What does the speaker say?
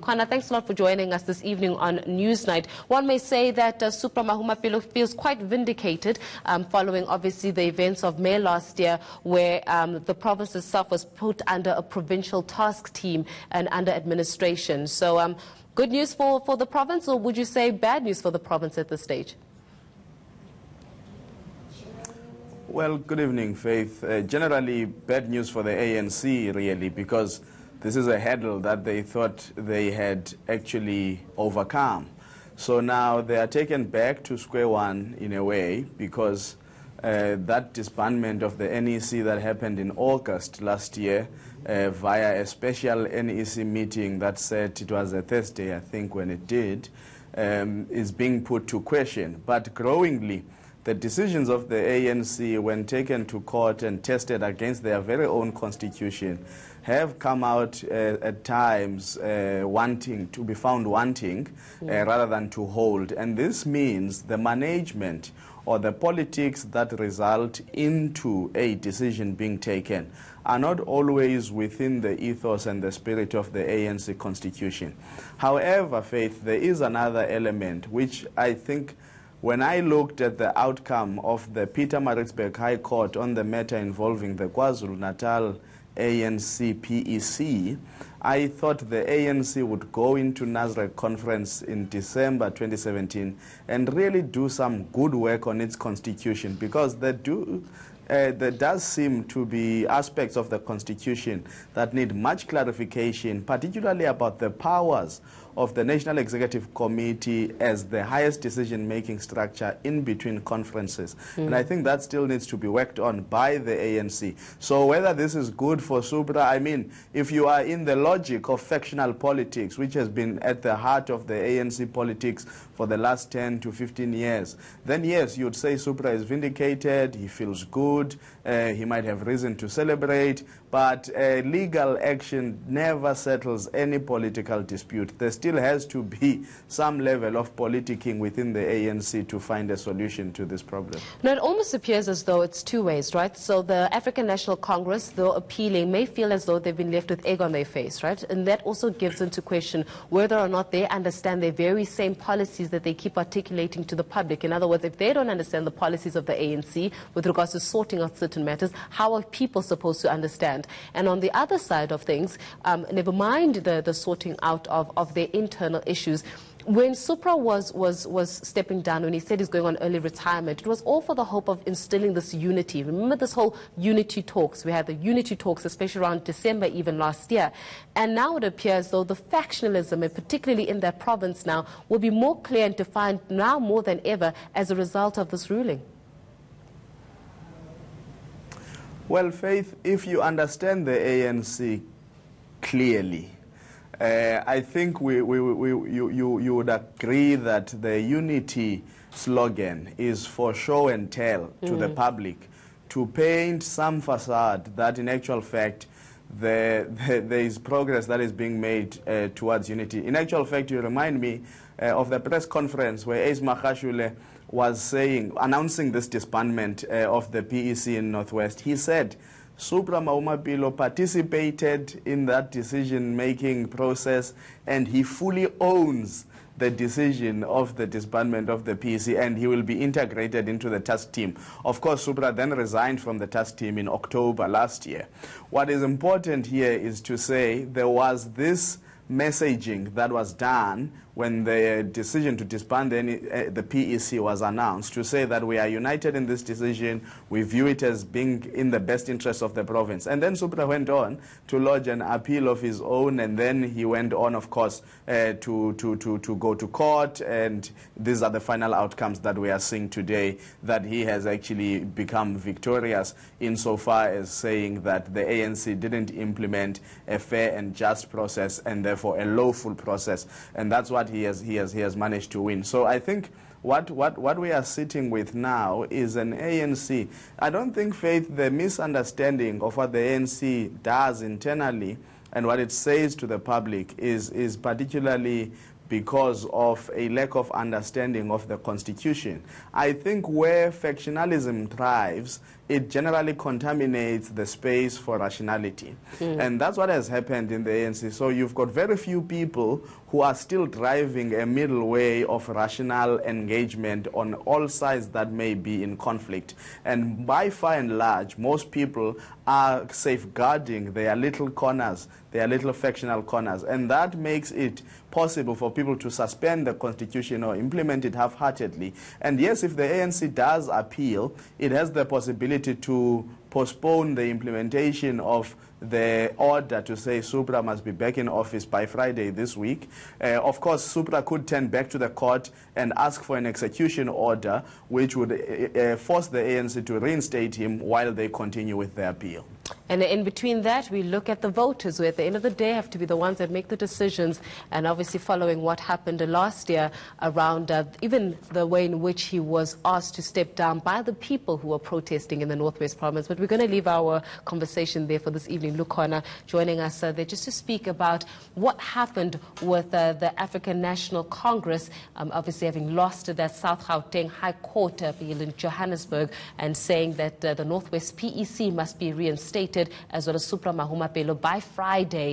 Khwana, thanks a lot for joining us this evening on Newsnight. One may say that Supra Mahumapelo feels quite vindicated following, obviously, the events of May last year, where the province itself was put under a provincial task team and under administration. So good news for the province, or would you say bad news for the province at this stage? Well, good evening, Faith. Generally, bad news for the ANC, really, because this is a hurdle that they thought they had actually overcome. So now they are taken back to square one in a way, because that disbandment of the NEC that happened in August last year via a special NEC meeting that said it was a Thursday, I think, when it did, is being put to question. But growingly, the decisions of the ANC, when taken to court and tested against their very own constitution, have come out at times wanting to be found wanting rather than to hold. And this means the management or the politics that result into a decision being taken are not always within the ethos and the spirit of the ANC constitution. However, Faith, there is another element which I think, when I looked at the outcome of the Pietermaritzburg High Court on the matter involving the KwaZulu-Natal ANC PEC, I thought the ANC would go into Nasrec conference in December 2017 and really do some good work on its constitution, because there does seem to be aspects of the constitution that need much clarification, particularly about the powers of the National Executive Committee as the highest decision-making structure in between conferences. And I think that still needs to be worked on by the ANC. So whether this is good for Supra, I mean, if you are in the logic of factional politics, which has been at the heart of the ANC politics for the last 10 to 15 years, then yes, you would say Supra is vindicated, he feels good, he might have reason to celebrate, but legal action never settles any political dispute. There still has to be some level of politicking within the ANC to find a solution to this problem. Now, it almost appears as though it's two ways, right? So the African National Congress, though appealing, may feel as though they've been left with egg on their face, right? And that also gives into question whether or not they understand their very same policies that they keep articulating to the public. In other words, if they don't understand the policies of the ANC with regards to sorting out certain matters, how are people supposed to understand? And on the other side of things, never mind the sorting out of their internal issues. When Supra was stepping down, when he said he's going on early retirement, it was all for the hope of instilling this unity. Remember this whole unity talks? We had the unity talks, especially around December even last year. And now it appears though the factionalism, and particularly in that province now, will be more clear and defined now more than ever as a result of this ruling. Well, Faith, if you understand the ANC clearly, I think you would agree that the unity slogan is for show and tell to the public, to paint some facade that in actual fact there is progress that is being made towards unity. In actual fact, you remind me of the press conference where Ace Magashule was announcing this disbandment of the PEC in North West. He said Supra Mahumapelo participated in that decision-making process, and he fully owns the decision of the disbandment of the PEC, and he will be integrated into the task team. Of course, Supra then resigned from the task team in October last year. What is important here is to say there was this messaging that was done when the decision to disband the PEC was announced, to say that we are united in this decision, we view it as being in the best interest of the province. And then Supra went on to lodge an appeal of his own, and then he went on, of course, to go to court, and these are the final outcomes that we are seeing today, that he has actually become victorious insofar as saying that the ANC didn't implement a fair and just process, and therefore a lawful process, and that's what he has managed to win. So I think what we are sitting with now is an ANC. I don't think, Faith, the misunderstanding of what the ANC does internally and what it says to the public is particularly because of a lack of understanding of the Constitution. I think where factionalism thrives, it generally contaminates the space for rationality. And that's what has happened in the ANC. So you've got very few people who are still driving a middle way of rational engagement on all sides that may be in conflict. And by far and large, most people are safeguarding their little corners, their little factional corners. And that makes it possible for people to suspend the Constitution or implement it half-heartedly. And yes, if the ANC does appeal, it has the possibility to postpone the implementation of the order to say Supra must be back in office by Friday this week. Of course, Supra could turn back to the court and ask for an execution order, which would force the ANC to reinstate him while they continue with their appeal. And in between that, we look at the voters, who at the end of the day have to be the ones that make the decisions. And obviously following what happened last year around even the way in which he was asked to step down by the people who were protesting in the North West province. But we're going to leave our conversation there for this evening. Lukhona joining us there just to speak about what happened with the African National Congress, obviously having lost that South Gauteng High Court appeal in Johannesburg, and saying that the North West PEC must be reinstated, as well as Supra Mahumapelo by Friday.